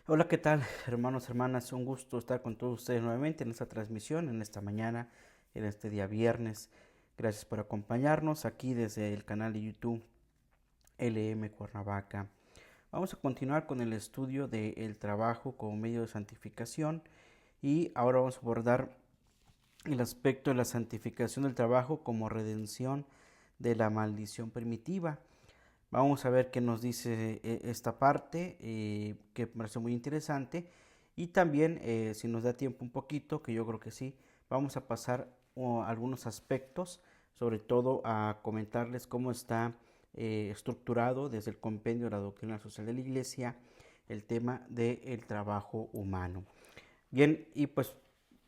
Hola, ¿qué tal, hermanos, hermanas? Un gusto estar con todos ustedes nuevamente en esta transmisión, en esta mañana, en este día viernes. Gracias por acompañarnos aquí desde el canal de YouTube LM Cuernavaca. Vamos a continuar con el estudio del trabajo como medio de santificación y ahora vamos a abordar el aspecto de la santificación del trabajo como redención de la maldición primitiva. Vamos a ver qué nos dice esta parte, que me parece muy interesante. Y también, si nos da tiempo un poquito, que yo creo que sí, vamos a pasar algunos aspectos, sobre todo a comentarles cómo está estructurado desde el compendio de la doctrina social de la Iglesia el tema del trabajo humano. Bien, y pues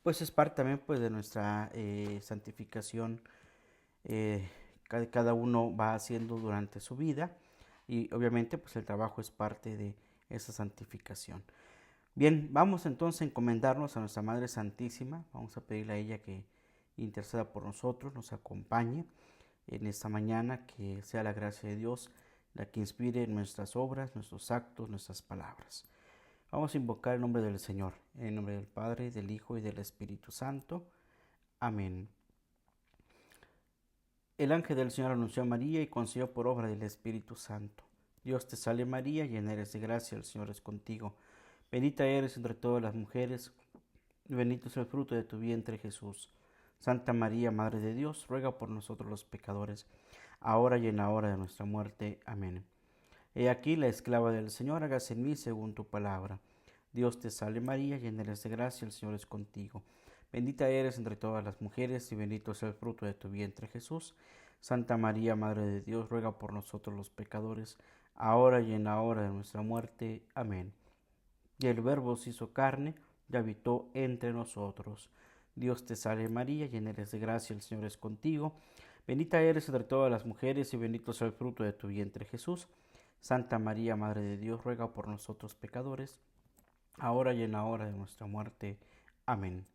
es parte también pues, de nuestra santificación, cada uno va haciendo durante su vida y obviamente pues el trabajo es parte de esa santificación. Bien, vamos entonces a encomendarnos a nuestra Madre Santísima, vamos a pedirle a ella que interceda por nosotros, nos acompañe en esta mañana, que sea la gracia de Dios la que inspire nuestras obras, nuestros actos, nuestras palabras. Vamos a invocar el nombre del Señor, en el nombre del Padre, del Hijo y del Espíritu Santo. Amén. El ángel del Señor anunció a María y concibió por obra del Espíritu Santo. Dios te salve María, llena eres de gracia, el Señor es contigo. Bendita eres entre todas las mujeres, y bendito es el fruto de tu vientre Jesús. Santa María, Madre de Dios, ruega por nosotros los pecadores, ahora y en la hora de nuestra muerte. Amén. He aquí la esclava del Señor, hágase en mí según tu palabra. Dios te salve María, llena eres de gracia, el Señor es contigo. Bendita eres entre todas las mujeres y bendito es el fruto de tu vientre Jesús. Santa María, Madre de Dios, ruega por nosotros los pecadores, ahora y en la hora de nuestra muerte. Amén. Y el Verbo se hizo carne y habitó entre nosotros. Dios te salve María, llena eres de gracia, el Señor es contigo. Bendita eres entre todas las mujeres y bendito es el fruto de tu vientre Jesús. Santa María, Madre de Dios, ruega por nosotros pecadores, ahora y en la hora de nuestra muerte. Amén.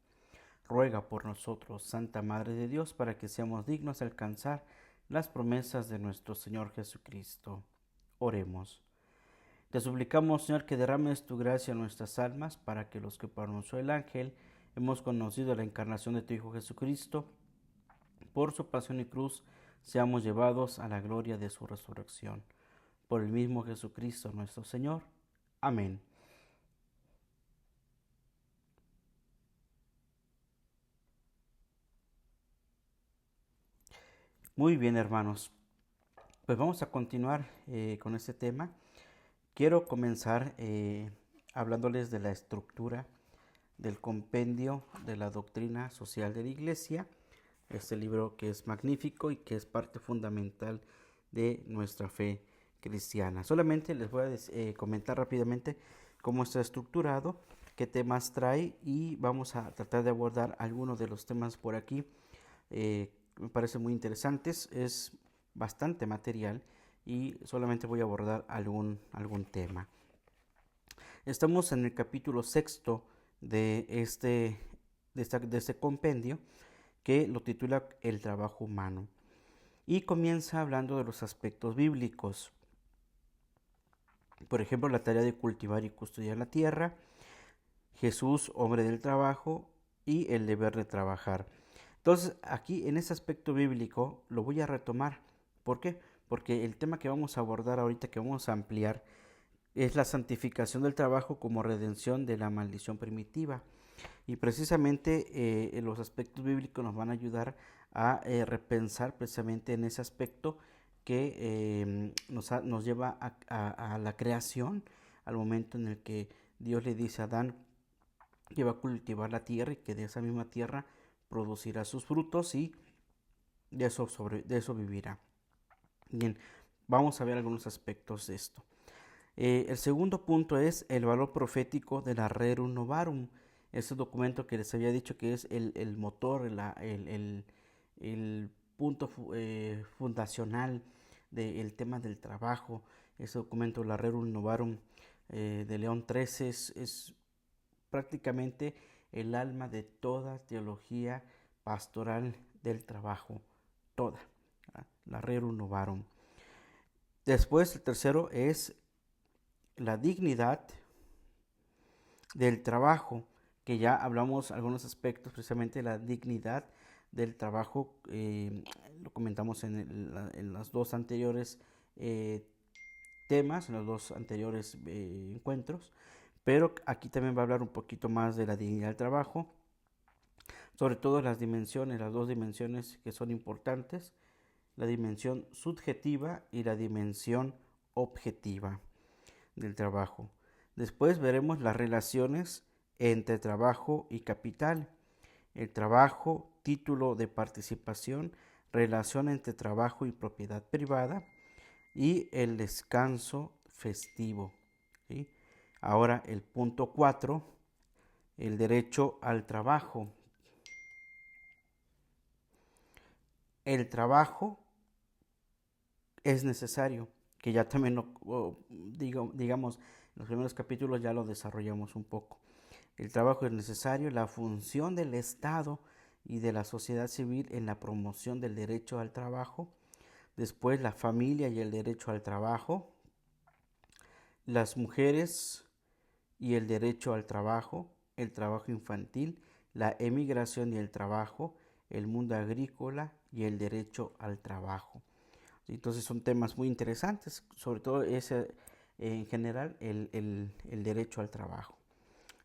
Ruega por nosotros, Santa Madre de Dios, para que seamos dignos de alcanzar las promesas de nuestro Señor Jesucristo. Oremos. Te suplicamos, Señor, que derrames tu gracia en nuestras almas, para que los que por anunció el ángel hemos conocido la encarnación de tu Hijo Jesucristo, por su pasión y cruz, seamos llevados a la gloria de su resurrección. Por el mismo Jesucristo nuestro Señor. Amén. Muy bien, hermanos. Pues vamos a continuar con este tema. Quiero comenzar hablándoles de la estructura del compendio de la doctrina social de la Iglesia, este libro que es magnífico y que es parte fundamental de nuestra fe cristiana. Solamente les voy a comentar rápidamente cómo está estructurado, qué temas trae y vamos a tratar de abordar algunos de los temas por aquí. Me parecen muy interesantes, es bastante material y solamente voy a abordar algún tema. Estamos en el capítulo sexto de este compendio, que lo titula El trabajo humano, y comienza hablando de los aspectos bíblicos. Por ejemplo, la tarea de cultivar y custodiar la tierra, Jesús, hombre del trabajo, y el deber de trabajar. Entonces, aquí en ese aspecto bíblico lo voy a retomar. ¿Por qué? Porque el tema que vamos a abordar ahorita, que vamos a ampliar, es la santificación del trabajo como redención de la maldición primitiva. Y precisamente los aspectos bíblicos nos van a ayudar a repensar precisamente en ese aspecto que nos lleva a la creación, al momento en el que Dios le dice a Adán que va a cultivar la tierra y que de esa misma tierra producirá sus frutos y de eso vivirá. Bien, vamos a ver algunos aspectos de esto. El segundo punto es el valor profético del Rerum Novarum, ese documento que les había dicho que es el motor, el punto fundacional del tema del trabajo. Ese documento, la Rerum Novarum de León XIII, es prácticamente el alma de toda teología pastoral del trabajo, toda, la Rerum Novarum. Después, el tercero es la dignidad del trabajo, que ya hablamos algunos aspectos, precisamente de la dignidad del trabajo, lo comentamos en los dos anteriores eh, temas, en los dos anteriores encuentros, pero aquí también va a hablar un poquito más de la dignidad del trabajo, sobre todo las dimensiones, las dos dimensiones que son importantes, la dimensión subjetiva y la dimensión objetiva del trabajo. Después veremos las relaciones entre trabajo y capital. El trabajo, título de participación, relación entre trabajo y propiedad privada y el descanso festivo. ¿Sí? Ahora el punto 4, el derecho al trabajo. El trabajo es necesario, que ya también digamos, en los primeros capítulos ya lo desarrollamos un poco. El trabajo es necesario, la función del Estado y de la sociedad civil en la promoción del derecho al trabajo. Después la familia y el derecho al trabajo. Las mujeres y el derecho al trabajo, el trabajo infantil, la emigración y el trabajo, el mundo agrícola y el derecho al trabajo. Entonces son temas muy interesantes, sobre todo ese, en general el derecho al trabajo.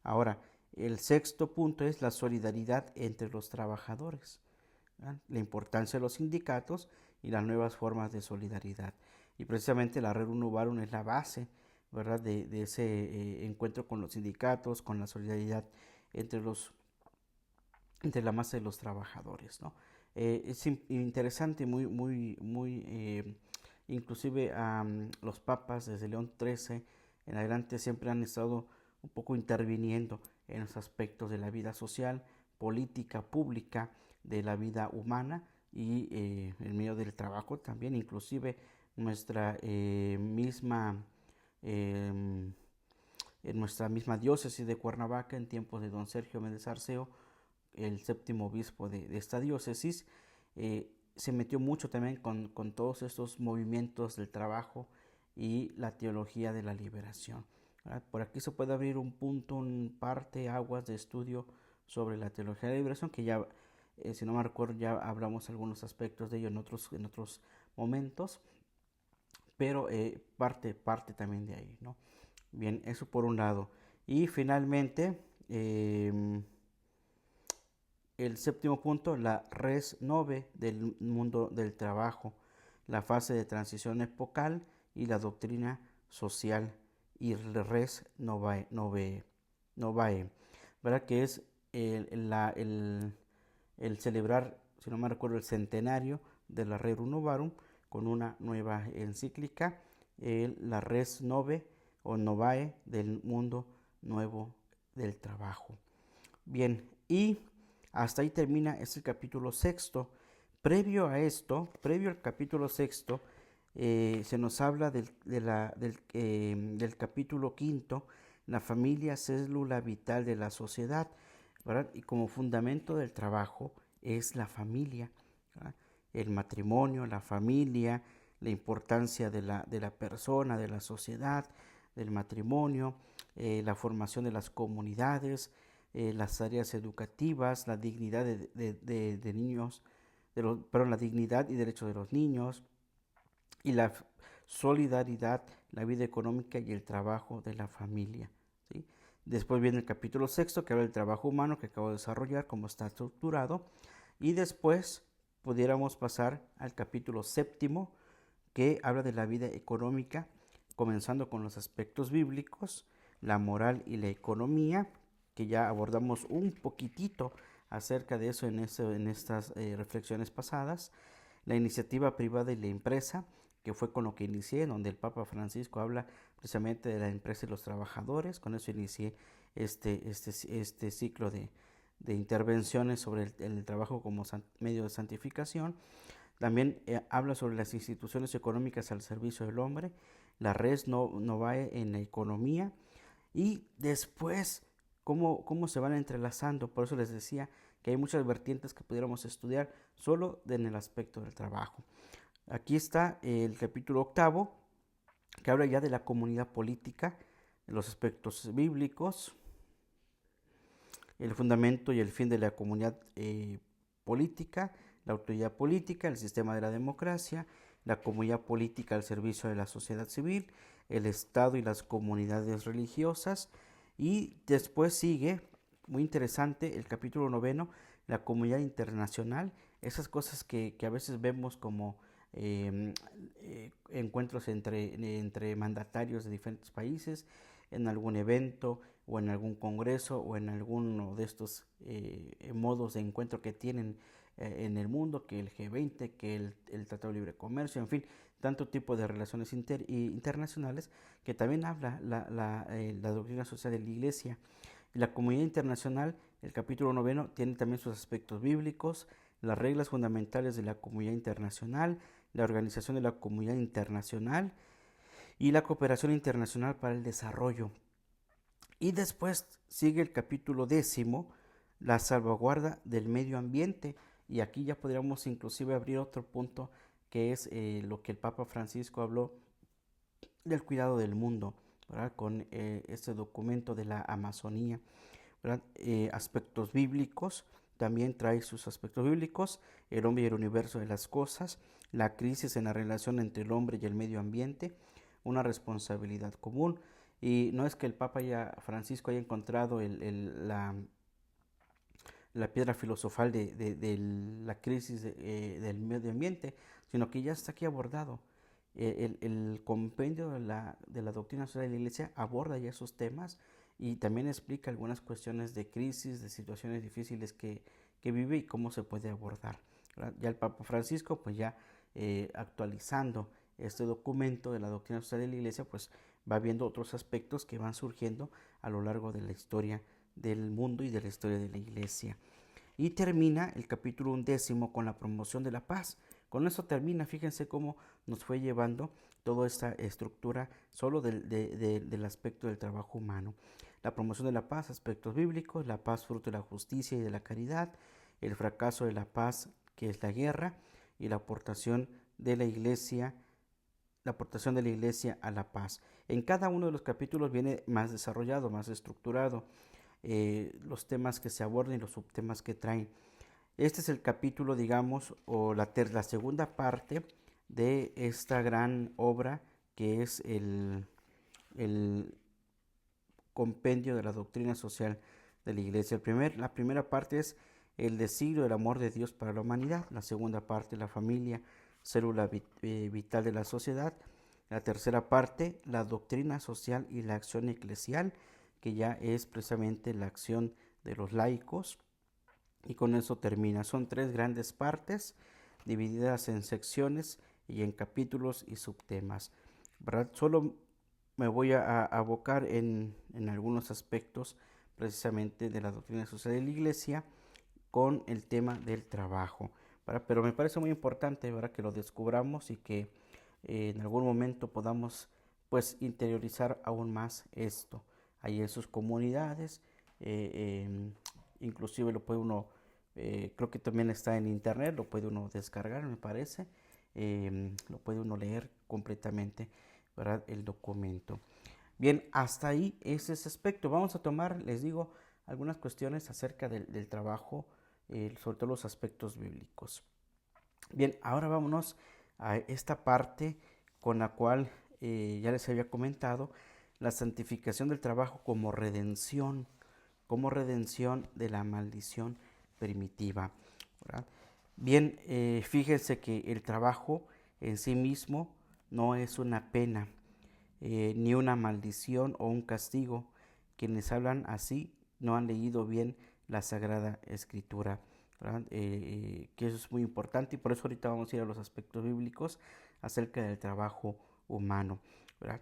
Ahora, el sexto punto es la solidaridad entre los trabajadores, ¿verdad? La importancia de los sindicatos y las nuevas formas de solidaridad. Y precisamente la Red Uno es la base, ¿verdad? de ese encuentro con los sindicatos, con la solidaridad entre, entre la masa de los trabajadores, ¿no? Es interesante, inclusive los papas desde León XIII en adelante siempre han estado un poco interviniendo en los aspectos de la vida social, política, pública, de la vida humana y en medio del trabajo también, inclusive nuestra em, en nuestra misma diócesis de Cuernavaca, en tiempos de don Sergio Méndez Arceo, el séptimo obispo de esta diócesis, se metió mucho también con todos estos movimientos del trabajo y la teología de la liberación. ¿Verdad? Por aquí se puede abrir un punto, un parte, aguas de estudio sobre la teología de la liberación, que ya, si no me recuerdo, ya hablamos algunos aspectos de ello en otros momentos, pero parte también de ahí, ¿no? Bien, eso por un lado. Y finalmente, el séptimo punto, la res nove del mundo del trabajo, la fase de transición epocal y la doctrina social y res novae, ¿verdad? Que es el celebrar, si no me recuerdo, el centenario de la Rerum Novarum con una nueva encíclica, la res nove o novae del mundo nuevo del trabajo. Bien, y hasta ahí termina el capítulo sexto. Previo a esto, previo al capítulo sexto, se nos habla del capítulo quinto, la familia célula vital de la sociedad, ¿verdad? Y como fundamento del trabajo es la familia, ¿verdad? El matrimonio, la familia, la importancia de la persona, de la sociedad, del matrimonio, la formación de las comunidades, las áreas educativas, la dignidad de niños, la dignidad y derechos de los niños y la solidaridad, la vida económica y el trabajo de la familia. ¿Sí? Después viene el capítulo sexto que habla del trabajo humano que acabo de desarrollar, cómo está estructurado, y después pudiéramos pasar al capítulo séptimo que habla de la vida económica, comenzando con los aspectos bíblicos, la moral y la economía, que ya abordamos un poquitito acerca de eso en estas reflexiones pasadas, la iniciativa privada y la empresa, que fue con lo que inicié, donde el Papa Francisco habla precisamente de la empresa y los trabajadores. Con eso inicié este ciclo de intervenciones sobre el trabajo como medio de santificación. También habla sobre las instituciones económicas al servicio del hombre, la res novae en la economía y después cómo se van entrelazando. Por eso les decía que hay muchas vertientes que pudiéramos estudiar solo en el aspecto del trabajo. Aquí está el capítulo octavo, que habla ya de la comunidad política, de los aspectos bíblicos. el fundamento y el fin de la comunidad política, la autoridad política, el sistema de la democracia, la comunidad política al servicio de la sociedad civil, el Estado y las comunidades religiosas. Y después sigue, muy interesante, el capítulo 9, la comunidad internacional, esas cosas que a veces vemos como encuentros entre mandatarios de diferentes países, en algún evento o en algún congreso o en alguno de estos modos de encuentro que tienen en el mundo, que el G20, que el Tratado de Libre Comercio, en fin, tanto tipo de relaciones internacionales, que también habla la doctrina social de la Iglesia. La comunidad internacional, el capítulo 9, tiene también sus aspectos bíblicos, las reglas fundamentales de la comunidad internacional, la organización de la comunidad internacional y la cooperación internacional para el desarrollo. Y después sigue el capítulo 10, la salvaguarda del medio ambiente. Y aquí ya podríamos inclusive abrir otro punto, que es lo que el Papa Francisco habló del cuidado del mundo, ¿verdad? Con este documento de la Amazonía, ¿verdad? Aspectos bíblicos, también trae sus aspectos bíblicos, el hombre y el universo de las cosas, la crisis en la relación entre el hombre y el medio ambiente, una responsabilidad común. Y no es que el Papa Francisco haya encontrado la piedra filosofal de la crisis del medio ambiente, sino que ya está aquí abordado. El compendio de la doctrina social de la Iglesia aborda ya esos temas y también explica algunas cuestiones de crisis, de situaciones difíciles que vive y cómo se puede abordar, ¿verdad? Ya el Papa Francisco, pues ya actualizando este documento de la doctrina social de la Iglesia, pues va viendo otros aspectos que van surgiendo a lo largo de la historia del mundo y de la historia de la Iglesia. Y termina el capítulo 11 con la promoción de la paz. Con eso termina, fíjense cómo nos fue llevando toda esta estructura solo del aspecto del trabajo humano. La promoción de la paz, aspectos bíblicos, la paz fruto de la justicia y de la caridad, el fracaso de la paz que es la guerra y la aportación de la iglesia a la paz. En cada uno de los capítulos viene más desarrollado, más estructurado los temas que se abordan y los subtemas que traen. Este es el capítulo, digamos, o la segunda parte de esta gran obra que es el compendio de la doctrina social de la Iglesia. La primera parte es el designio del amor de Dios para la humanidad. La segunda parte, la familia, célula vital de la sociedad. La tercera parte, la doctrina social y la acción eclesial, que ya es precisamente la acción de los laicos. Y con eso termina. Son 3 grandes partes divididas en secciones y en capítulos y subtemas, ¿verdad? Solo me voy a abocar en algunos aspectos precisamente de la doctrina social de la Iglesia con el tema del trabajo, ¿verdad? Pero me parece muy importante, ¿verdad?, que lo descubramos y que en algún momento podamos pues interiorizar aún más esto ahí en sus comunidades. Inclusive lo puede uno, creo que también está en internet, lo puede uno descargar, me parece, lo puede uno leer completamente, ¿verdad?, el documento. Bien, hasta ahí es ese aspecto. Vamos a tomar, les digo, algunas cuestiones acerca del trabajo, sobre todo los aspectos bíblicos. Bien, ahora vámonos a esta parte con la cual ya les había comentado, la santificación del trabajo como redención de la maldición primitiva, ¿verdad? Bien, fíjense que el trabajo en sí mismo no es una pena, ni una maldición o un castigo. Quienes hablan así no han leído bien la Sagrada Escritura, ¿verdad? Que eso es muy importante y por eso ahorita vamos a ir a los aspectos bíblicos acerca del trabajo humano, ¿verdad?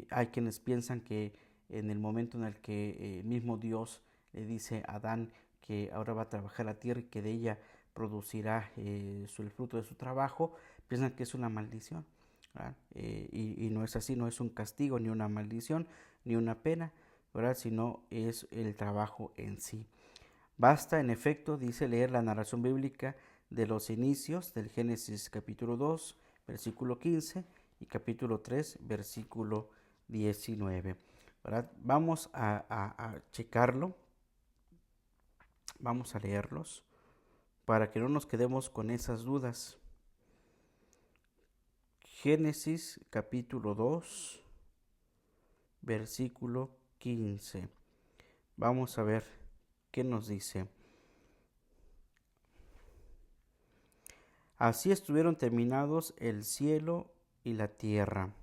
Hay quienes piensan que en el momento en el que mismo Dios le dice a Adán que ahora va a trabajar la tierra y que de ella producirá el fruto de su trabajo, piensan que es una maldición. Y no es así, no es un castigo, ni una maldición, ni una pena, ¿verdad?, sino es el trabajo en sí. Basta, en efecto, dice, leer la narración bíblica de los inicios del Génesis capítulo 2, versículo 15 y capítulo 3, versículo 19. ¿Verdad? Vamos a checarlo Vamos a leerlos para que no nos quedemos con esas dudas. Génesis capítulo 2, versículo 15. Vamos a ver qué nos dice. Así estuvieron terminados el cielo y la tierra,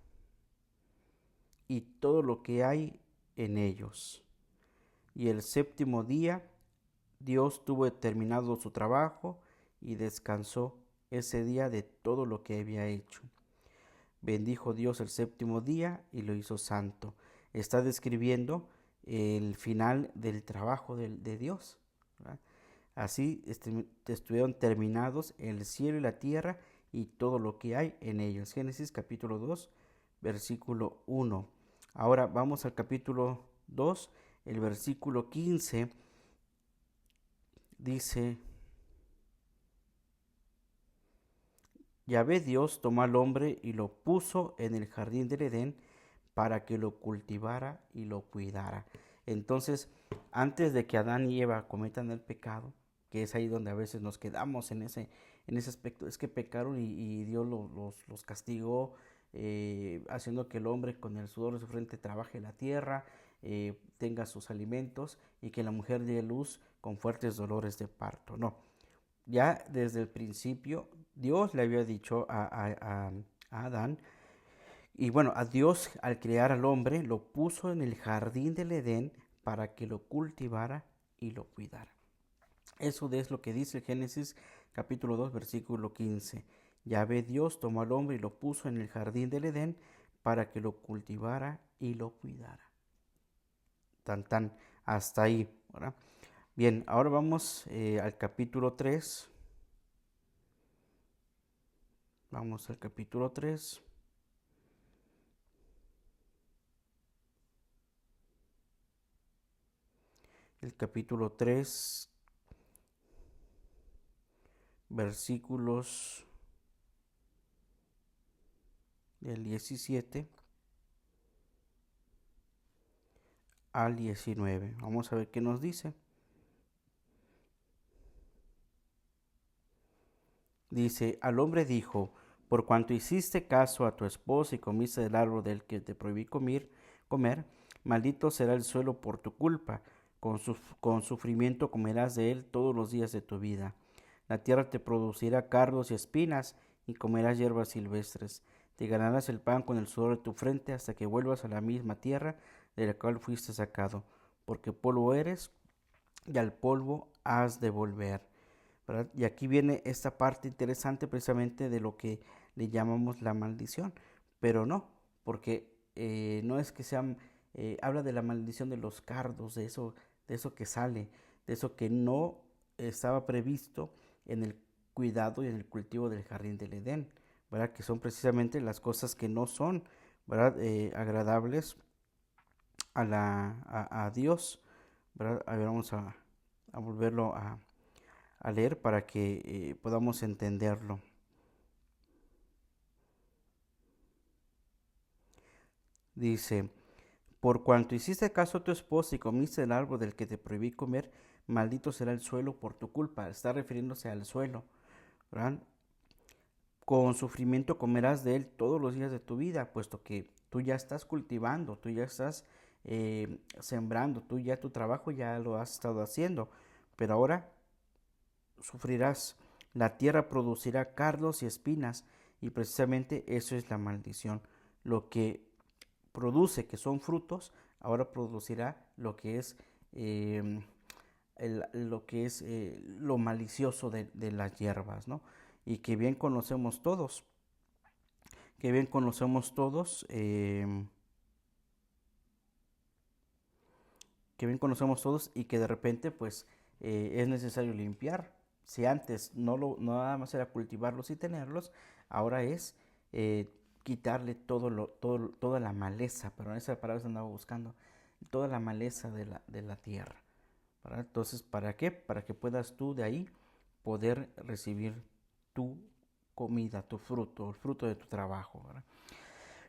y todo lo que hay en ellos. Y el séptimo día Dios tuvo terminado su trabajo y descansó ese día de todo lo que había hecho. Bendijo Dios el séptimo día y lo hizo santo. Está describiendo el final del trabajo de Dios, ¿verdad? Así estuvieron terminados el cielo y la tierra y todo lo que hay en ellos. Génesis capítulo 2, versículo 1. Ahora vamos al capítulo 2, el versículo 15. Dice: Yahvé Dios tomó al hombre y lo puso en el jardín del Edén para que lo cultivara y lo cuidara. Entonces, antes de que Adán y Eva cometan el pecado, que es ahí donde a veces nos quedamos en ese aspecto, es que pecaron y Dios los castigó, haciendo que el hombre con el sudor de su frente trabaje la tierra, tenga sus alimentos, y que la mujer dé luz con fuertes dolores de parto. No, ya desde el principio Dios le había dicho a Adán, y bueno, a Dios al crear al hombre lo puso en el jardín del Edén para que lo cultivara y lo cuidara. Eso es lo que dice Génesis capítulo 2, versículo 15. Yahvé Dios tomó al hombre y lo puso en el jardín del Edén para que lo cultivara y lo cuidara. Tan tan, hasta ahí, ¿verdad? Bien, ahora vamos al capítulo 3. Vamos al capítulo 3. El capítulo 3, versículos del 17 al 19. Vamos a ver qué nos dice. Dice: al hombre dijo: por cuanto hiciste caso a tu esposa y comiste del árbol del que te prohibí comer, maldito será el suelo por tu culpa, con sufrimiento comerás de él todos los días de tu vida. La tierra te producirá cardos y espinas, y comerás hierbas silvestres. Te ganarás el pan con el sudor de tu frente hasta que vuelvas a la misma tierra de la cual fuiste sacado, porque polvo eres, y al polvo has de volver. ¿Verdad? Y aquí viene esta parte interesante precisamente de lo que le llamamos la maldición, pero no, porque no es que sean, habla de la maldición de los cardos, de eso que sale, de eso que no estaba previsto en el cuidado y en el cultivo del jardín del Edén, ¿verdad? Que son precisamente las cosas que no son, ¿verdad? Agradables a Dios, ¿verdad? A ver, vamos a volverlo a leer para que podamos entenderlo. Dice: por cuanto hiciste caso a tu esposa y comiste el árbol del que te prohibí comer, maldito será el suelo por tu culpa. Está refiriéndose al suelo, ¿verdad? Con sufrimiento comerás de él todos los días de tu vida, puesto que tú ya estás cultivando, tú ya estás sembrando, tú ya tu trabajo ya lo has estado haciendo, pero ahora sufrirás. La tierra producirá cardos y espinas, y precisamente eso es la maldición. Lo que produce, que son frutos, ahora producirá lo que es lo malicioso de las hierbas, ¿no? Y que bien conocemos todos, que bien conocemos todos, que bien conocemos todos, y que de repente pues es necesario limpiar. Si antes no nada más era cultivarlos y tenerlos, ahora es quitarle toda la maleza, pero esa palabra se andaba buscando, toda la maleza de la tierra, ¿verdad? Entonces, ¿para qué? Para que puedas tú de ahí poder recibir tu comida, tu fruto, el fruto de tu trabajo, ¿verdad?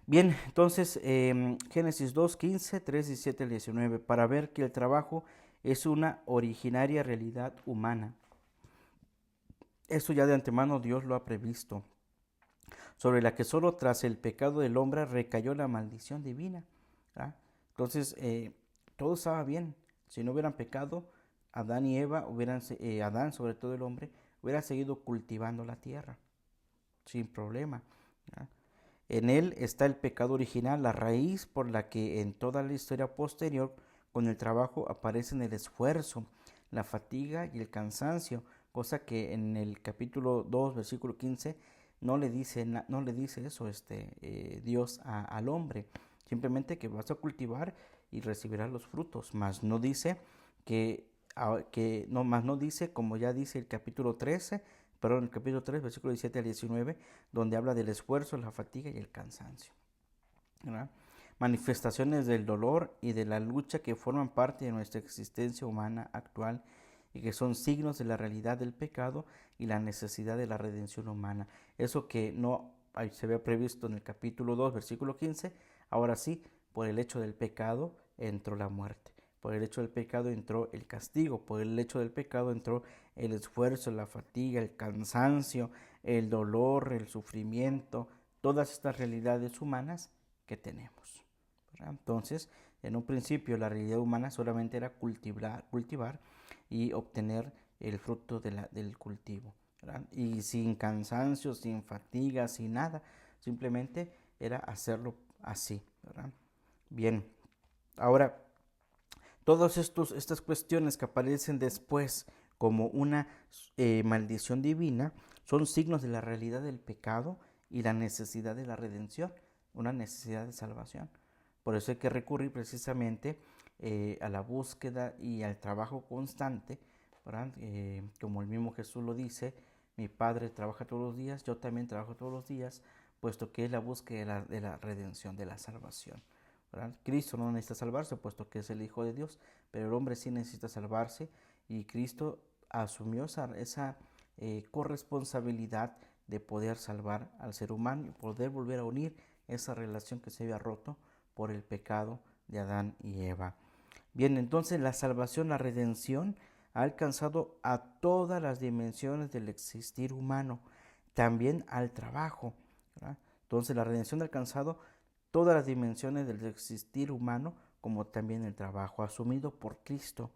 Bien, entonces Génesis 2, 15, 3, 17 al 19, para ver que el trabajo es una originaria realidad humana. Esto ya de antemano Dios lo ha previsto, sobre la que solo tras el pecado del hombre recayó la maldición divina. ¿Verdad? Entonces, todo estaba bien. Si no hubieran pecado, Adán y Eva, Adán, sobre todo el hombre, hubiera seguido cultivando la tierra, sin problema. ¿Verdad? En él está el pecado original, la raíz por la que en toda la historia posterior, con el trabajo, aparecen el esfuerzo, la fatiga y el cansancio, cosa que en el capítulo 2, versículo 15, no le dice eso Dios al hombre, simplemente que vas a cultivar y recibirás los frutos, mas no dice más no dice, como ya dice el capítulo 13, perdón, el capítulo 3, versículo 17 al 19, donde habla del esfuerzo, la fatiga y el cansancio. ¿Verdad? Manifestaciones del dolor y de la lucha que forman parte de nuestra existencia humana actual y que son signos de la realidad del pecado y la necesidad de la redención humana. Eso que no se había previsto en el capítulo 2, versículo 15, ahora sí, por el hecho del pecado entró la muerte. Por el hecho del pecado entró el castigo, por el hecho del pecado entró el esfuerzo, la fatiga, el cansancio, el dolor, el sufrimiento, todas estas realidades humanas que tenemos. ¿Verdad? Entonces, en un principio la realidad humana solamente era cultivar y obtener el fruto del cultivo. ¿Verdad? Y sin cansancio, sin fatiga, sin nada, simplemente era hacerlo así. ¿Verdad? Bien, ahora todas estas cuestiones que aparecen después como una maldición divina son signos de la realidad del pecado y la necesidad de la redención, una necesidad de salvación. Por eso hay que recurrir precisamente a la búsqueda y al trabajo constante, como el mismo Jesús lo dice, mi Padre trabaja todos los días, yo también trabajo todos los días, puesto que es la búsqueda de la redención, de la salvación. ¿Verdad? Cristo no necesita salvarse, puesto que es el Hijo de Dios, pero el hombre sí necesita salvarse y Cristo asumió esa corresponsabilidad de poder salvar al ser humano y poder volver a unir esa relación que se había roto por el pecado de Adán y Eva. Bien, entonces la salvación, la redención ha alcanzado a todas las dimensiones del existir humano, también al trabajo. ¿Verdad? Entonces la redención ha alcanzado todas las dimensiones del existir humano, como también el trabajo, asumido por Cristo,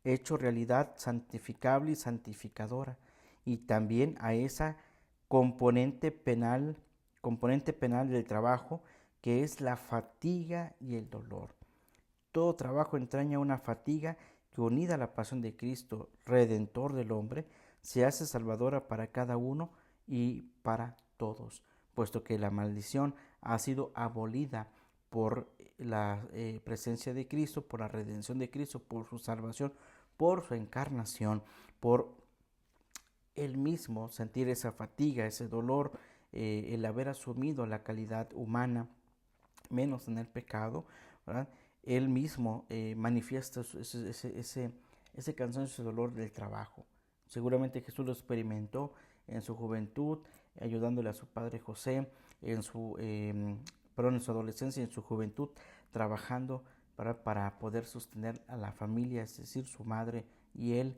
hecho realidad santificable y santificadora, y también a esa componente penal del trabajo, que es la fatiga y el dolor. Todo trabajo entraña una fatiga que, unida a la pasión de Cristo, redentor del hombre, se hace salvadora para cada uno y para todos, puesto que la maldición ha sido abolida por la presencia de Cristo, por la redención de Cristo, por su salvación, por su encarnación, por él mismo sentir esa fatiga, ese dolor, el haber asumido la calidad humana, menos en el pecado, ¿verdad? Él mismo manifiesta ese cansancio, ese dolor del trabajo. Seguramente Jesús lo experimentó en su juventud, ayudándole a su padre José, en su adolescencia y en su juventud, trabajando para poder sostener a la familia, es decir, su madre y él,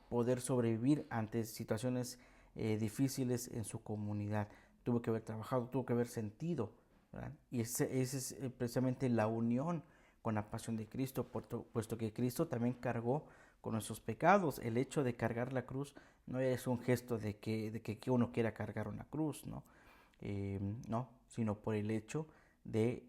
poder sobrevivir ante situaciones difíciles en su comunidad. Tuvo que haber trabajado, tuvo que haber sentido, ¿verdad? Y ese es precisamente la unión con la pasión de Cristo, puesto que Cristo también cargó con nuestros pecados. El hecho de cargar la cruz no es un gesto de que uno quiera cargar una cruz, ¿no? No, sino por el hecho de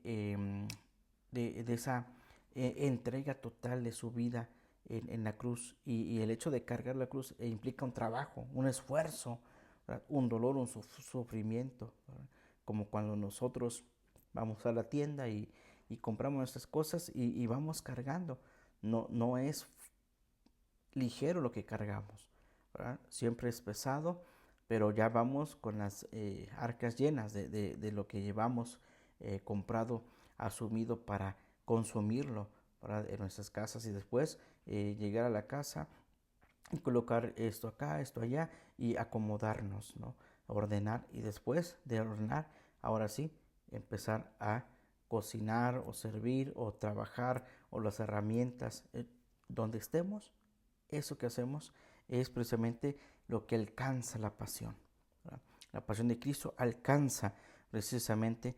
esa entrega total de su vida en la cruz. Y el hecho de cargar la cruz implica un trabajo, un esfuerzo, ¿verdad? Un dolor, un sufrimiento, ¿verdad? Como cuando nosotros vamos a la tienda y compramos nuestras cosas y vamos cargando. No es ligero lo que cargamos, ¿verdad? Siempre es pesado, pero ya vamos con las arcas llenas de lo que llevamos comprado, asumido para consumirlo, ¿verdad? En nuestras casas y después llegar a la casa y colocar esto acá, esto allá y acomodarnos, ¿no? Ordenar y después de ordenar, ahora sí, empezar a cocinar o servir o trabajar o las herramientas, donde estemos, eso que hacemos es precisamente lo que alcanza la pasión, ¿verdad? La pasión de Cristo alcanza precisamente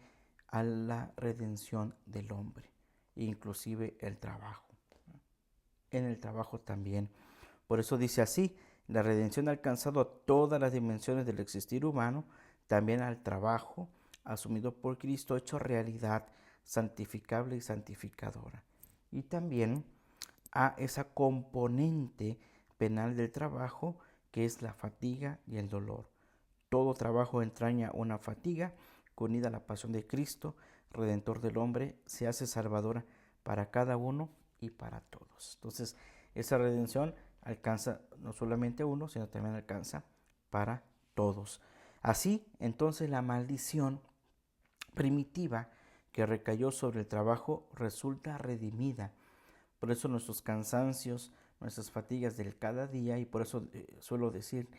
a la redención del hombre, inclusive el trabajo. En el trabajo también. Por eso dice así: la redención ha alcanzado a todas las dimensiones del existir humano, también al trabajo, asumido por Cristo, hecho realidad, santificable y santificadora. Y también a esa componente penal del trabajo, que es la fatiga y el dolor. Todo trabajo entraña una fatiga que, unida a la pasión de Cristo, Redentor del hombre, se hace salvadora para cada uno y para todos. Entonces, esa redención alcanza no solamente a uno, sino también alcanza para todos. Así, entonces, la maldición primitiva que recayó sobre el trabajo resulta redimida. Por eso nuestros cansancios, nuestras fatigas del cada día, y por eso suelo decir,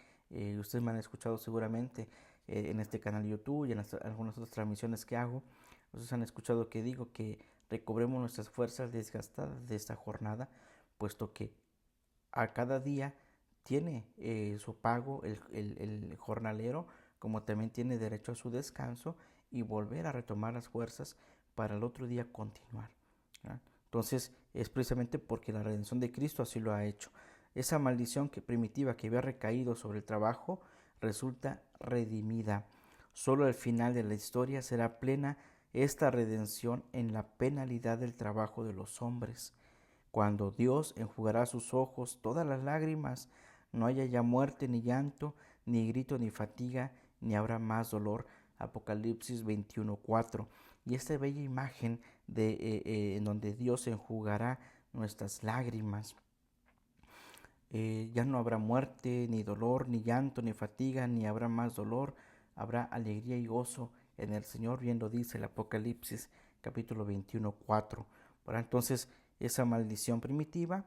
ustedes me han escuchado seguramente en este canal YouTube y en algunas otras transmisiones que hago, ustedes han escuchado que digo que recobremos nuestras fuerzas desgastadas de esta jornada, puesto que a cada día tiene su pago el jornalero, como también tiene derecho a su descanso y volver a retomar las fuerzas para el otro día continuar, ¿verdad? Entonces es precisamente porque la redención de Cristo así lo ha hecho. Esa maldición primitiva que había recaído sobre el trabajo resulta redimida. Solo al final de la historia será plena esta redención en la penalidad del trabajo de los hombres. Cuando Dios enjugará sus ojos todas las lágrimas, no haya ya muerte ni llanto, ni grito ni fatiga, ni habrá más dolor. Apocalipsis 21:4. Y esta bella imagen en donde Dios enjugará nuestras lágrimas. Ya no habrá muerte, ni dolor, ni llanto, ni fatiga, ni habrá más dolor. Habrá alegría y gozo en el Señor, bien lo dice el Apocalipsis capítulo 21:4. Entonces, esa maldición primitiva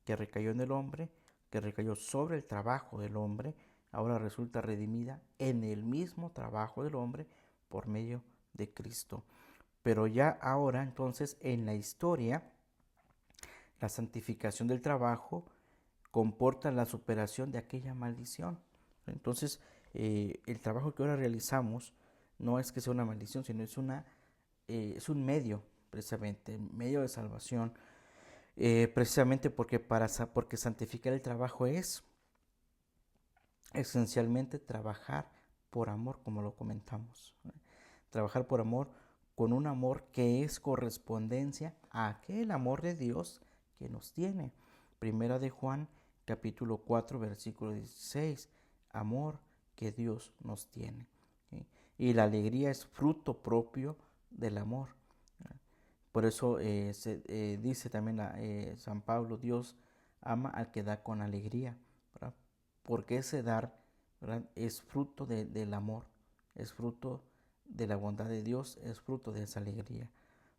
que recayó en el hombre, que recayó sobre el trabajo del hombre, ahora resulta redimida en el mismo trabajo del hombre por medio de Cristo. Pero ya ahora, entonces, en la historia, la santificación del trabajo comporta la superación de aquella maldición. Entonces, el trabajo que ahora realizamos no es que sea una maldición, sino es es un medio, precisamente, medio de salvación, precisamente porque santificar el trabajo es esencialmente trabajar por amor, como lo comentamos. Trabajar por amor, con un amor que es correspondencia a aquel amor de Dios que nos tiene. Primera de Juan, capítulo 4, versículo 16. Amor que Dios nos tiene, ¿sí? Y la alegría es fruto propio del amor. Por eso dice también San Pablo: Dios ama al que da con alegría, ¿verdad? Porque ese dar, ¿verdad?, es fruto del amor, es fruto de la bondad de Dios, es fruto de esa alegría,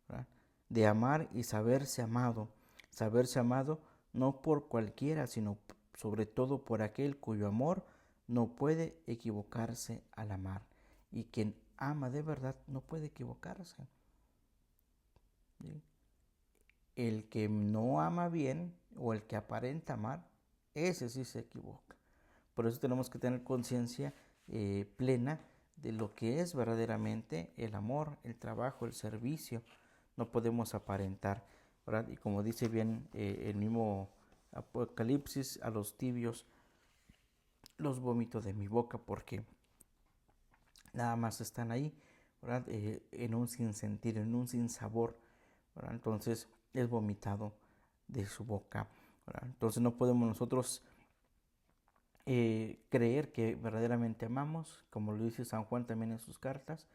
¿verdad? De amar y saberse amado no por cualquiera, sino sobre todo por aquel cuyo amor no puede equivocarse al amar. Y quien ama de verdad no puede equivocarse, ¿sí? El que no ama bien o el que aparenta amar, ese sí se equivoca. Por eso tenemos que tener conciencia plena de lo que es verdaderamente el amor, el trabajo, el servicio. No podemos aparentar, ¿verdad? Y como dice bien el mismo Apocalipsis: a los tibios los vomito de mi boca, porque nada más están ahí, ¿verdad? En un sinsentido, en un sinsabor, ¿verdad? Entonces es vomitado de su boca, ¿verdad? Entonces no podemos nosotros creer que verdaderamente amamos, como lo dice San Juan también en sus cartas.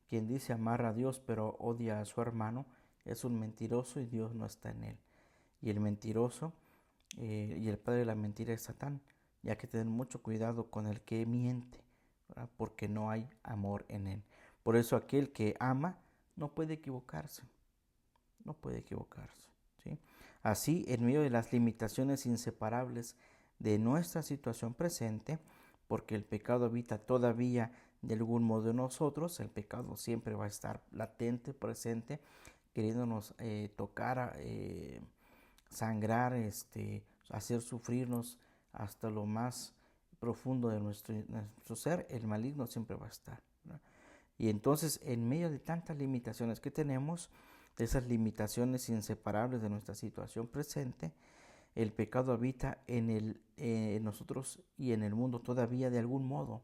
Quien dice amar a Dios pero odia a su hermano es un mentiroso y Dios no está en él. Y el mentiroso y el padre de la mentira es Satán. Y hay que tener mucho cuidado con el que miente, ¿verdad? Porque no hay amor en él. Por eso aquel que ama no puede equivocarse, no puede equivocarse, ¿sí? Así, en medio de las limitaciones inseparables de nuestra situación presente, porque el pecado habita todavía de algún modo en nosotros. El pecado siempre va a estar latente, presente, queriéndonos tocar, sangrar, hacer sufrirnos hasta lo más profundo de nuestro ser. El maligno siempre va a estar, ¿no? Y entonces, en medio de tantas limitaciones que tenemos, de esas limitaciones inseparables de nuestra situación presente, el pecado habita en nosotros y en el mundo todavía de algún modo,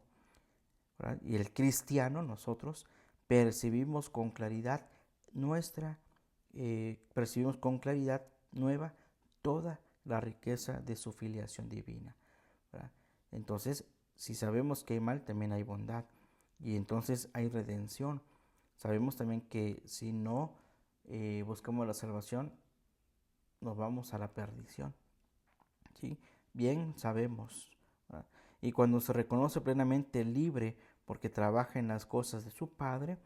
¿verdad? Y el cristiano, nosotros, percibimos con claridad percibimos con claridad nueva toda la riqueza de su filiación divina, ¿verdad? Entonces, si sabemos que hay mal, también hay bondad, y entonces hay redención. Sabemos también que si no buscamos la salvación, nos vamos a la perdición, ¿sí? Bien sabemos, ¿verdad? Y cuando se reconoce plenamente libre porque trabaja en las cosas de su Padre,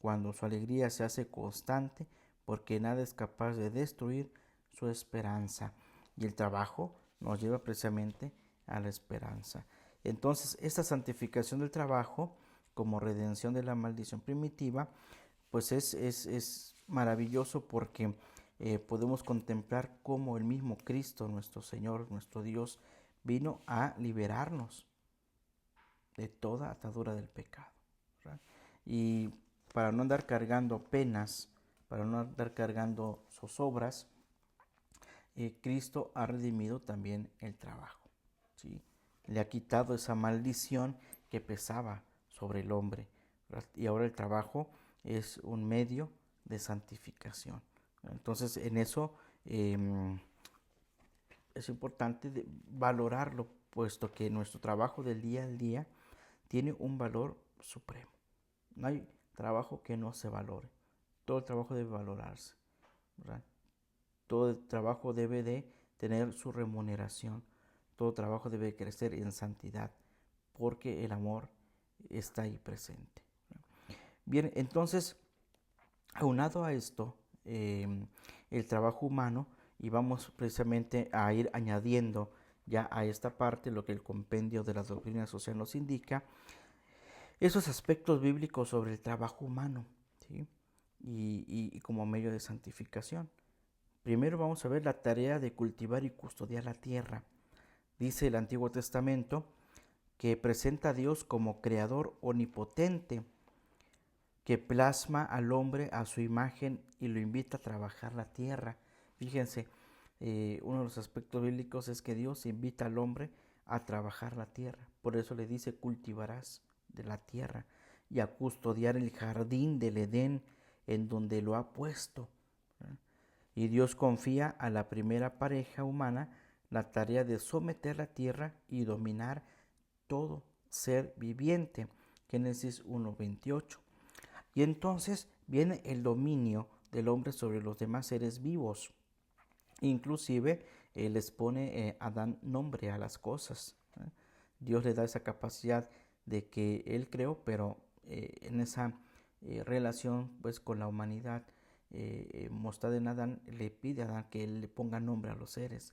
cuando su alegría se hace constante porque nada es capaz de destruir su esperanza. Y el trabajo nos lleva precisamente a la esperanza. Entonces, esta santificación del trabajo como redención de la maldición primitiva, pues es maravilloso porque podemos contemplar cómo el mismo Cristo, nuestro Señor, nuestro Dios, vino a liberarnos de toda atadura del pecado, ¿verdad? Y para no andar cargando penas, para no andar cargando zozobras, Cristo ha redimido también el trabajo, ¿sí? Le ha quitado esa maldición que pesaba sobre el hombre, ¿verdad? Y ahora el trabajo es un medio de santificación. Entonces, en eso es importante valorarlo, puesto que nuestro trabajo del día al día tiene un valor supremo. No hay trabajo que no se valore. Todo el trabajo debe valorarse, ¿verdad? Todo el trabajo debe de tener su remuneración. Todo trabajo debe crecer en santidad, porque el amor está ahí presente. Bien, entonces, aunado a esto, el trabajo humano, y vamos precisamente a ir añadiendo ya a esta parte lo que el compendio de la doctrina social nos indica, esos aspectos bíblicos sobre el trabajo humano, ¿sí? Y como medio de santificación. Primero vamos a ver la tarea de cultivar y custodiar la tierra. Dice el Antiguo Testamento que presenta a Dios como creador omnipotente, que plasma al hombre a su imagen y lo invita a trabajar la tierra. Fíjense, uno de los aspectos bíblicos es que Dios invita al hombre a trabajar la tierra. Por eso le dice, cultivarás de la tierra, y a custodiar el jardín del Edén en donde lo ha puesto. Y Dios confía a la primera pareja humana la tarea de someter la tierra y dominar todo ser viviente. Génesis 1:28. Y entonces viene el dominio del hombre sobre los demás seres vivos. Inclusive les pone Adán nombre a las cosas. Dios le da esa capacidad de que él creó, pero en esa relación pues con la humanidad mostrada en Adán, le pide a Adán que él le ponga nombre a los seres.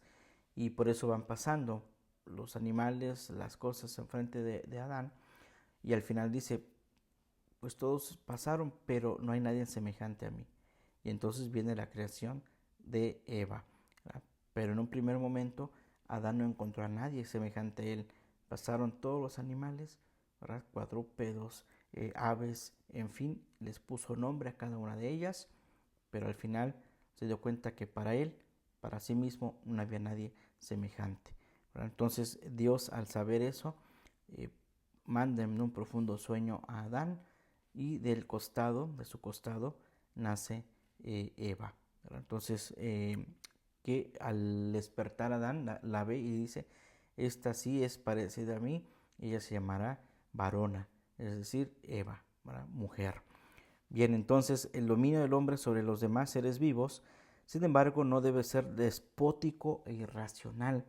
Y por eso van pasando los animales, las cosas enfrente de Adán. Y al final dice, pues todos pasaron, pero no hay nadie semejante a mí. Y entonces viene la creación de Eva, ¿verdad? Pero en un primer momento Adán no encontró a nadie semejante a él. Pasaron todos los animales, ¿verdad? Cuadrúpedos, aves, en fin, les puso nombre a cada una de ellas, pero al final se dio cuenta que para él, para sí mismo, no había nadie semejante, ¿verdad? Entonces Dios, al saber eso, manda en un profundo sueño a Adán, y de su costado, nace Eva, ¿verdad? Entonces, que al despertar Adán la ve y dice, esta sí es parecida a mí, ella se llamará varona, es decir, Eva, ¿verdad? Mujer. Bien, entonces el dominio del hombre sobre los demás seres vivos, sin embargo, no debe ser despótico e irracional.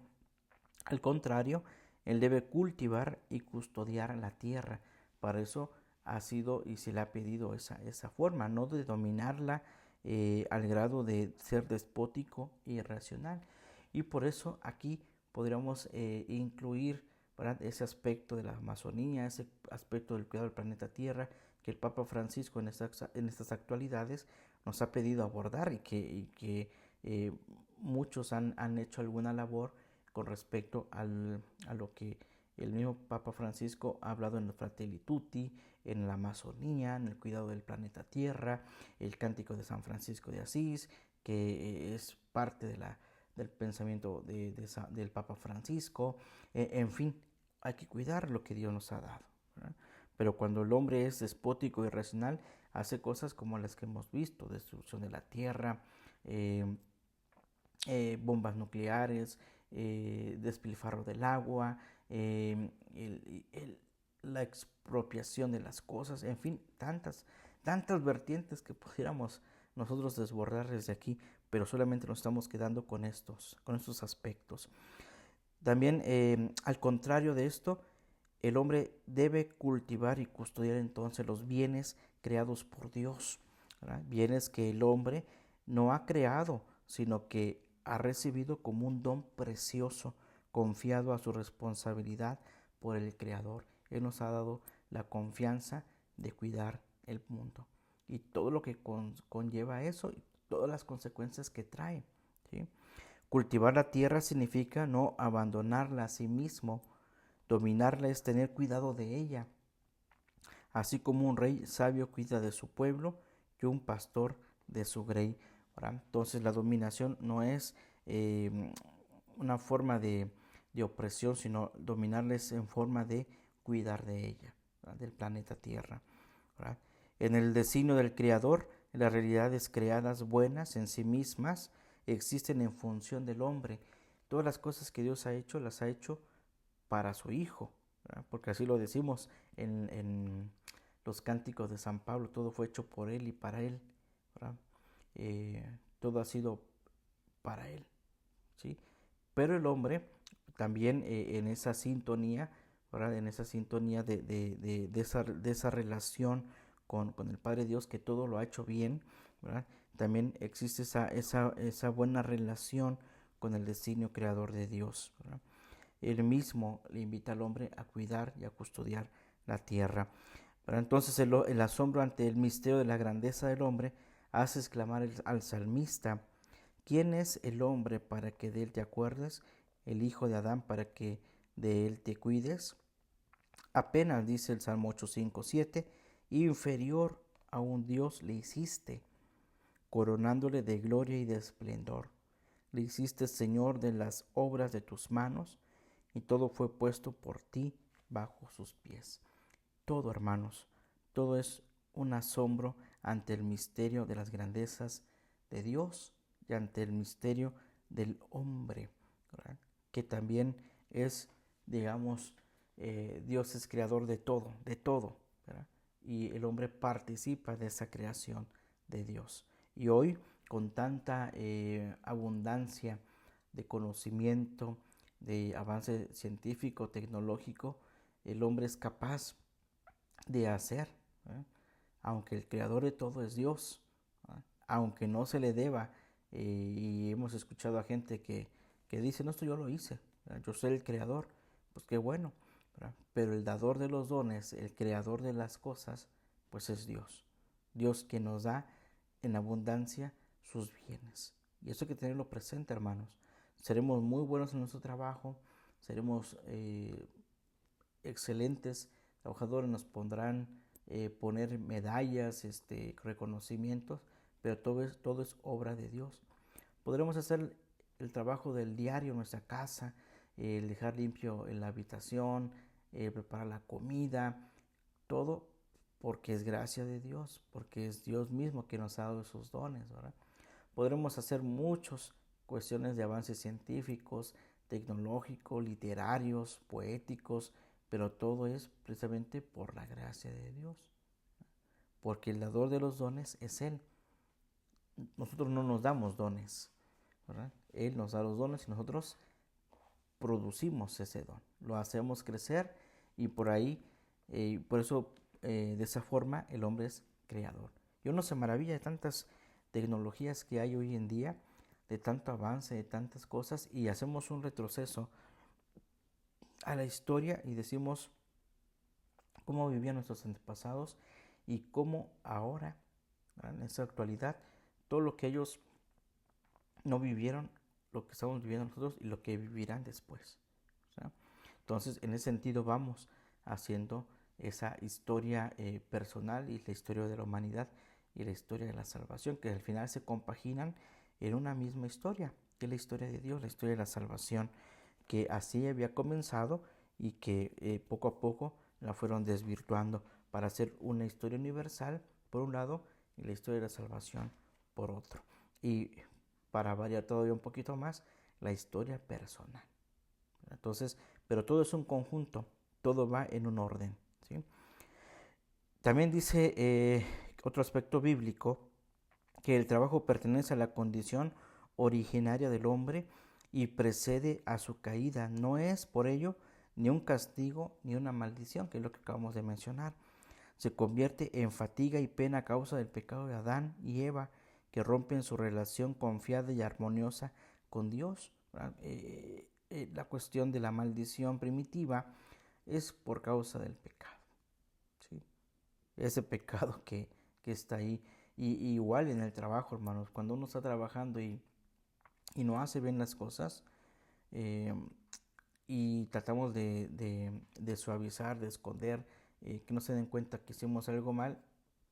Al contrario, él debe cultivar y custodiar la tierra. Para eso ha sido y se le ha pedido esa forma, no de dominarla al grado de ser despótico e irracional. Y por eso aquí podríamos incluir ¿verdad? Ese aspecto de la Amazonía, ese aspecto del cuidado del planeta Tierra, que el Papa Francisco en estas actualidades nos ha pedido abordar y que muchos han hecho alguna labor con respecto a lo que el mismo Papa Francisco ha hablado en el Fratelli Tutti, en la Amazonía, en el cuidado del planeta Tierra, el Cántico de San Francisco de Asís, que es parte del pensamiento del Papa Francisco. En fin, hay que cuidar lo que Dios nos ha dado, ¿verdad? Pero cuando el hombre es despótico y irracional, hace cosas como las que hemos visto: destrucción de la tierra, eh, bombas nucleares, despilfarro del agua, la expropiación de las cosas, en fin, tantas vertientes que pudiéramos nosotros desbordar desde aquí, pero solamente nos estamos quedando con estos aspectos. También, al contrario de esto, el hombre debe cultivar y custodiar entonces los bienes creados por Dios, ¿verdad? Bienes que el hombre no ha creado, sino que ha recibido como un don precioso, confiado a su responsabilidad por el Creador. Él nos ha dado la confianza de cuidar el mundo y todo lo que conlleva eso y todas las consecuencias que trae, ¿sí? Cultivar la tierra significa no abandonarla a sí mismo. Dominarla es tener cuidado de ella, así como un rey sabio cuida de su pueblo y un pastor de su grey, ¿verdad? Entonces la dominación no es una forma de opresión, sino dominarles en forma de cuidar de ella, ¿verdad? Del planeta Tierra, ¿verdad? En el designio del Creador, las realidades creadas buenas en sí mismas existen en función del hombre. Todas las cosas que Dios ha hecho, las ha hecho para su Hijo, ¿verdad? Porque así lo decimos en los cánticos de San Pablo: todo fue hecho por Él y para Él, ¿verdad? Todo ha sido para Él, ¿sí? Pero el hombre también, en esa sintonía, ¿verdad? En esa sintonía de esa relación con el Padre Dios, que todo lo ha hecho bien, ¿verdad? También existe esa buena relación con el designio creador de Dios, ¿verdad? Él mismo le invita al hombre a cuidar y a custodiar la tierra. Pero entonces el asombro ante el misterio de la grandeza del hombre hace exclamar al salmista: ¿quién es el hombre para que de él te acuerdes? El hijo de Adán para que de él te cuides. Apenas, dice el Salmo 8, 5, 7, inferior a un Dios le hiciste, coronándole de gloria y de esplendor. Le hiciste Señor de las obras de tus manos, y todo fue puesto por ti bajo sus pies. Todo, hermanos, todo es un asombro ante el misterio de las grandezas de Dios y ante el misterio del hombre, ¿verdad? Que también es, digamos, Dios es creador de todo, ¿verdad? Y el hombre participa de esa creación de Dios. Y hoy, con tanta abundancia de conocimiento, de avance científico, tecnológico, el hombre es capaz de hacer, ¿eh? Aunque el creador de todo es Dios, ¿eh? Aunque no se le deba, y hemos escuchado a gente que dice: no, esto yo lo hice, ¿verdad? Yo soy el creador. Pues qué bueno, ¿verdad? Pero el dador de los dones, el creador de las cosas, pues es Dios. Dios que nos da en abundancia sus bienes. Y eso hay que tenerlo presente, hermanos. Seremos muy buenos en nuestro trabajo, seremos excelentes trabajadores, nos pondrán poner medallas, reconocimientos, pero todo es obra de Dios. Podremos hacer el trabajo del diario en nuestra casa, el dejar limpio en la habitación, preparar la comida, todo porque es gracia de Dios, porque es Dios mismo que nos ha dado esos dones, ¿verdad? Podremos hacer muchas cuestiones de avances científicos, tecnológicos, literarios, poéticos, pero todo es precisamente por la gracia de Dios, porque el dador de los dones es Él. Nosotros no nos damos dones, ¿verdad? Él nos da los dones y nosotros producimos ese don, lo hacemos crecer, y por ahí, por eso, de esa forma el hombre es creador. Y uno se maravilla de tantas tecnologías que hay hoy en día, de tanto avance, de tantas cosas, y hacemos un retroceso a la historia y decimos cómo vivían nuestros antepasados y cómo ahora, en esta actualidad, todo lo que ellos no vivieron, lo que estamos viviendo nosotros y lo que vivirán después. ¿Sí? Entonces, en ese sentido vamos haciendo esa historia personal y la historia de la humanidad y la historia de la salvación, que al final se compaginan en una misma historia, que es la historia de Dios, la historia de la salvación, que así había comenzado y que poco a poco la fueron desvirtuando para hacer una historia universal por un lado y la historia de la salvación por otro. Y para variar todavía un poquito más, la historia personal. Entonces, pero todo es un conjunto, todo va en un orden. ¿Sí? También dice otro aspecto bíblico, que el trabajo pertenece a la condición originaria del hombre y precede a su caída. No es por ello ni un castigo ni una maldición, que es lo que acabamos de mencionar. Se convierte en fatiga y pena a causa del pecado de Adán y Eva, que rompen su relación confiada y armoniosa con Dios. La cuestión de la maldición primitiva es por causa del pecado. ¿Sí? Ese pecado que está ahí. Y igual en el trabajo, hermanos, cuando uno está trabajando y no hace bien las cosas, eh, y tratamos de suavizar, de esconder, que no se den cuenta que hicimos algo mal,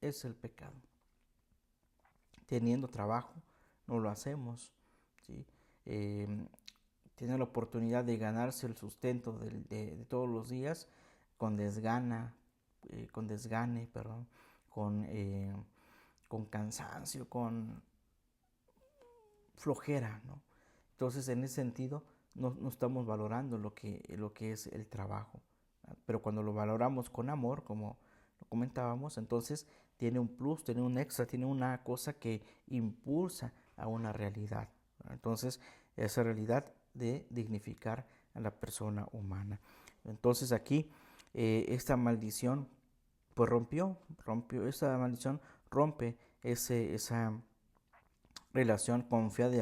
es el pecado. Teniendo trabajo, no lo hacemos. ¿Sí? Tiene la oportunidad de ganarse el sustento de todos los días con desgana, con desgane, perdón, con cansancio, con flojera, ¿no? Entonces, en ese sentido, no estamos valorando lo que es el trabajo. Pero cuando lo valoramos con amor, como lo comentábamos, entonces tiene un plus, tiene un extra, tiene una cosa que impulsa a una realidad. Entonces, esa realidad de dignificar a la persona humana. Entonces, aquí, esta maldición, pues rompió, esta maldición rompe esa relación confiada y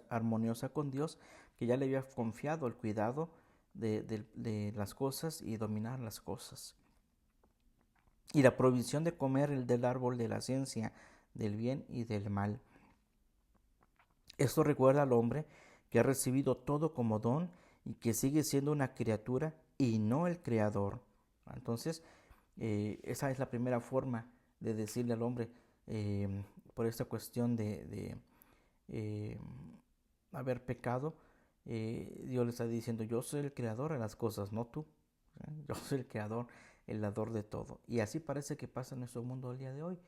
armoniosa con Dios, que ya le había confiado el cuidado de las cosas y dominar las cosas. Y la provisión de comer del árbol de la ciencia del bien y del mal. Esto recuerda al hombre que ha recibido todo como don y que sigue siendo una criatura y no el creador. Entonces, esa es la primera forma de decirle al hombre, por esta cuestión de haber pecado, Dios le está diciendo, yo soy el creador de las cosas, no tú. Yo soy el creador, el dador de todo. Y así parece que pasa en nuestro mundo el día de hoy.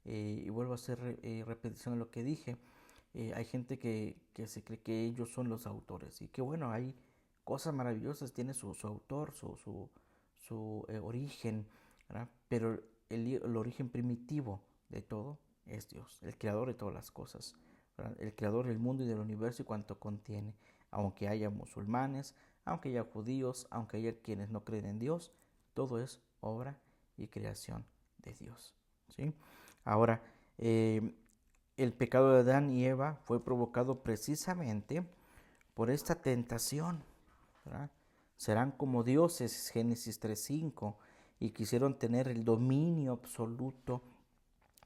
Y vuelvo a hacer repetición de lo que dije. Hay gente que se cree que ellos son los autores. Y que bueno, hay cosas maravillosas, tiene su autor, su origen, ¿verdad? Pero el origen primitivo de todo es Dios, el creador de todas las cosas, ¿verdad? El creador del mundo y del universo y cuanto contiene. Aunque haya musulmanes, aunque haya judíos, aunque haya quienes no creen en Dios, todo es obra y creación de Dios. ¿Sí? Ahora, el pecado de Adán y Eva fue provocado precisamente por esta tentación, ¿verdad? Serán como dioses, Génesis 3:5, y quisieron tener el dominio absoluto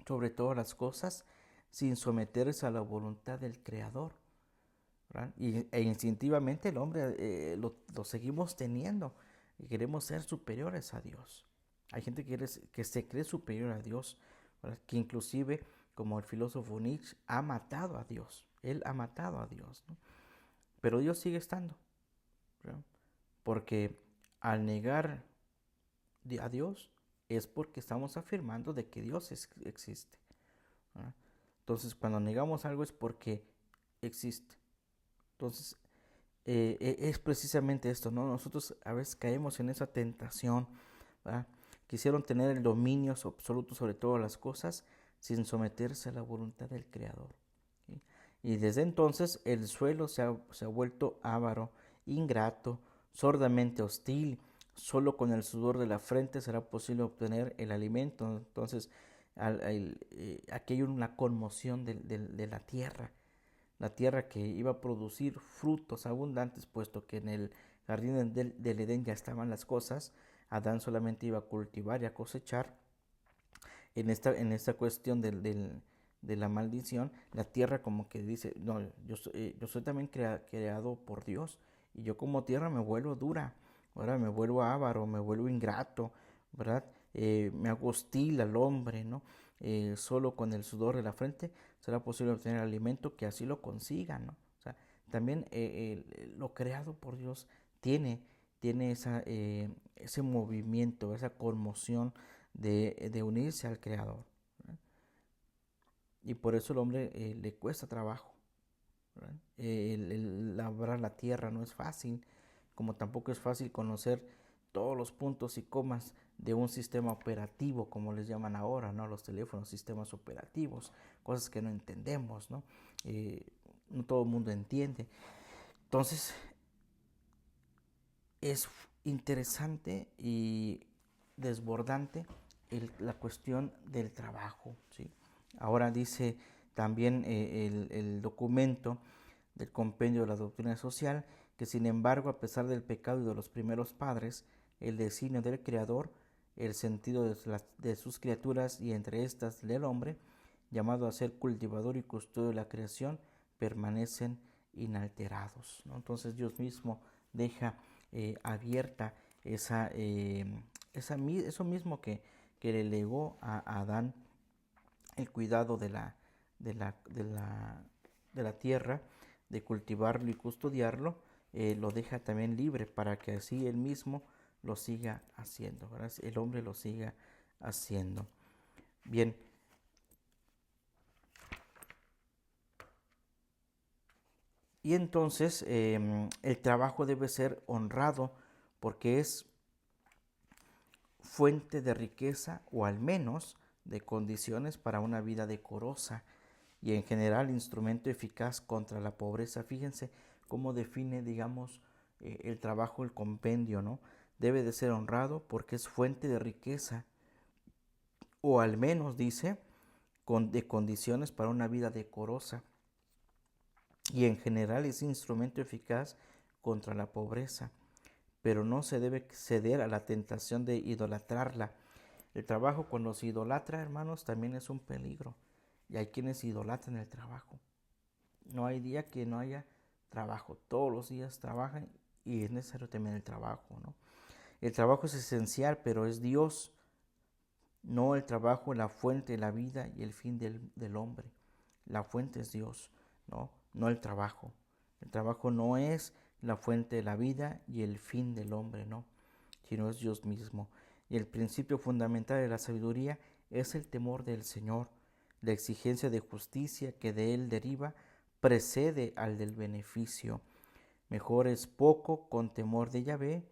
sobre todas las cosas sin someterse a la voluntad del Creador. E instintivamente el hombre lo seguimos teniendo y queremos ser superiores a Dios. Hay gente que se cree superior a Dios, ¿verdad? Que inclusive, como el filósofo Nietzsche, ha matado a Dios. Él ha matado a Dios, ¿no? Pero Dios sigue estando, ¿verdad? Porque al negar a Dios es porque estamos afirmando de que Dios existe, ¿verdad? Entonces, cuando negamos algo es porque existe. Entonces, es precisamente esto, ¿no? Nosotros a veces caemos en esa tentación, ¿verdad? Quisieron tener el dominio absoluto sobre todas las cosas sin someterse a la voluntad del Creador. ¿Sí? Y desde entonces el suelo se ha vuelto avaro, ingrato, sordamente hostil. Solo con el sudor de la frente será posible obtener el alimento. Entonces, aquí hay una conmoción de la tierra que iba a producir frutos abundantes, puesto que en el jardín del Edén ya estaban las cosas, Adán solamente iba a cultivar y a cosechar. En esta cuestión de la maldición, la tierra como que dice, no, yo soy también creado por Dios, y yo como tierra me vuelvo dura, ahora me vuelvo avaro, me vuelvo ingrato, ¿verdad? Me hago hostil al hombre, ¿no? Solo con el sudor de la frente será posible obtener alimento, que así lo consigan, ¿no? O sea, también lo creado por Dios tiene ese movimiento, esa conmoción de unirse al Creador, ¿verdad? Y por eso el hombre le cuesta trabajo, ¿verdad? El labrar la tierra no es fácil, como tampoco es fácil conocer todos los puntos y comas de un sistema operativo, como les llaman ahora, ¿no? Los teléfonos, sistemas operativos, cosas que no entendemos, ¿no? No todo el mundo entiende. Entonces, es interesante y desbordante la cuestión del trabajo, ¿sí? Ahora dice también el documento del compendio de la doctrina social que, sin embargo, a pesar del pecado y de los primeros padres, el designio del Creador, el sentido de sus criaturas y entre estas del hombre, llamado a ser cultivador y custodio de la creación, permanecen inalterados, ¿no? Entonces Dios mismo deja abierta eso mismo que le legó a Adán, el cuidado de la tierra, de cultivarlo y custodiarlo, lo deja también libre para que así él mismo lo siga haciendo, ¿verdad? El hombre lo siga haciendo. Bien. Y entonces el trabajo debe ser honrado porque es fuente de riqueza, o al menos de condiciones para una vida decorosa, y en general instrumento eficaz contra la pobreza. Fíjense cómo define, digamos, el trabajo, el compendio, ¿no? Debe de ser honrado porque es fuente de riqueza, o al menos, dice, de condiciones para una vida decorosa, y en general es instrumento eficaz contra la pobreza, pero no se debe ceder a la tentación de idolatrarla. El trabajo, cuando se idolatra, hermanos, también es un peligro. Y hay quienes idolatran el trabajo. No hay día que no haya trabajo. Todos los días trabajan y es necesario también el trabajo, ¿no? El trabajo es esencial, pero es Dios, no el trabajo, la fuente de la vida y el fin del hombre. La fuente es Dios, ¿no? No el trabajo. El trabajo no es la fuente de la vida y el fin del hombre, no, sino es Dios mismo. Y el principio fundamental de la sabiduría es el temor del Señor. La exigencia de justicia que de él deriva precede al del beneficio. Mejor es poco con temor de Yahvé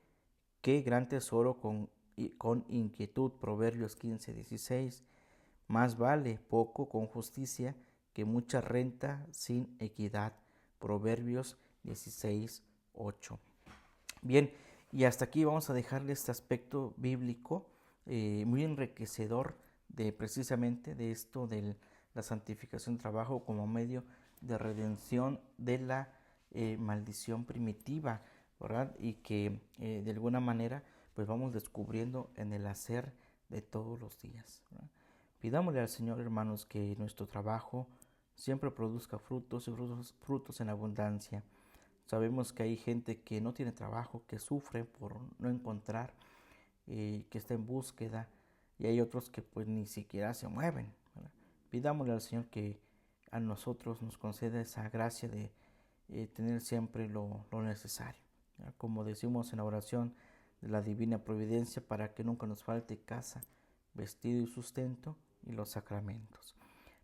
que gran tesoro con inquietud. Proverbios 15:16. Más vale poco con justicia que mucha renta sin equidad. Proverbios 16:8. Bien, y hasta aquí vamos a dejarle este aspecto bíblico muy enriquecedor de precisamente de esto de la santificación del trabajo como medio de redención de la maldición primitiva, ¿verdad? Y que de alguna manera pues vamos descubriendo en el hacer de todos los días, ¿verdad? Pidámosle al Señor, hermanos, que nuestro trabajo siempre produzca frutos y frutos en abundancia. Sabemos que hay gente que no tiene trabajo, que sufre por no encontrar, que está en búsqueda, y hay otros que pues ni siquiera se mueven, ¿verdad? Pidámosle al Señor que a nosotros nos conceda esa gracia de tener siempre lo necesario, ¿verdad? Como decimos en la oración de la divina providencia, para que nunca nos falte casa, vestido y sustento, y los sacramentos.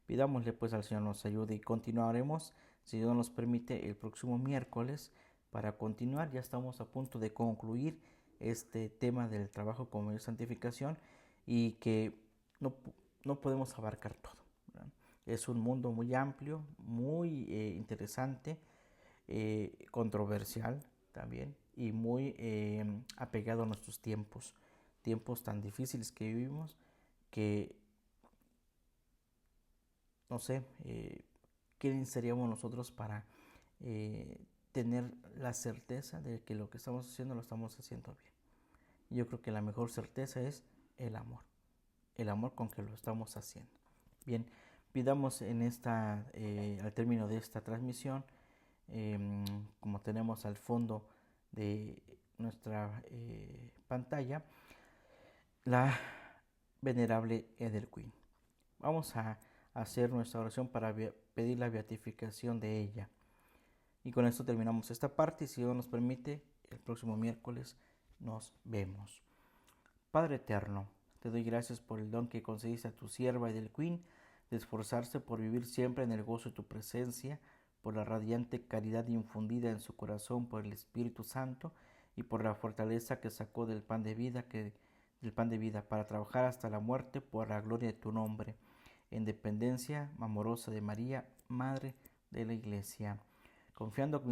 Pidámosle pues al Señor nos ayude, y continuaremos, si Dios nos permite, el próximo miércoles para continuar. Ya estamos a punto de concluir este tema del trabajo como medio de santificación, y que no, no podemos abarcar todo, ¿verdad? Es un mundo muy amplio, muy interesante, controversial también, y muy apegado a nuestros tiempos tan difíciles que vivimos, que no sé, ¿quiénes seríamos nosotros para tener la certeza de que lo que estamos haciendo lo estamos haciendo bien. Yo creo que la mejor certeza es el amor con que lo estamos haciendo. Bien, pidamos en al término de esta transmisión, como tenemos al fondo de nuestra pantalla, la venerable Edelquin. Vamos a hacer nuestra oración para pedir la beatificación de ella. Y con esto terminamos esta parte y si Dios nos permite, el próximo miércoles nos vemos. Padre eterno, te doy gracias por el don que concediste a tu sierva Edelquin de esforzarse por vivir siempre en el gozo de tu presencia, por la radiante caridad infundida en su corazón por el Espíritu Santo y por la fortaleza que sacó del pan de vida para trabajar hasta la muerte por la gloria de tu nombre, en dependencia amorosa de María, Madre de la Iglesia. Confiando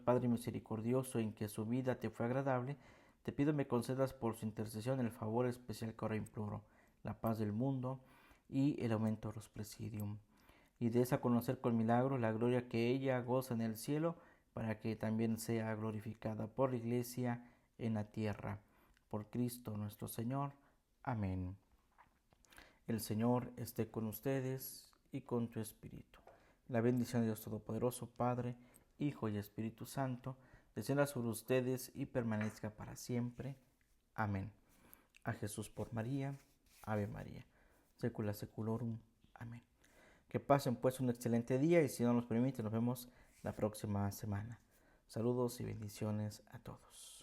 Padre misericordioso, en que su vida te fue agradable, te pido me concedas por su intercesión el favor especial que ahora imploro, la paz del mundo y el aumento de los presidium. Y des a conocer con milagro la gloria que ella goza en el cielo, para que también sea glorificada por la Iglesia en la tierra. Por Cristo nuestro Señor. Amén. El Señor esté con ustedes y con tu espíritu. La bendición de Dios Todopoderoso, Padre, Hijo y Espíritu Santo, descienda sobre ustedes y permanezca para siempre. Amén. A Jesús por María. Ave María. Secula seculorum. Amén. Que pasen pues un excelente día y si Dios nos permite, nos vemos la próxima semana. Saludos y bendiciones a todos.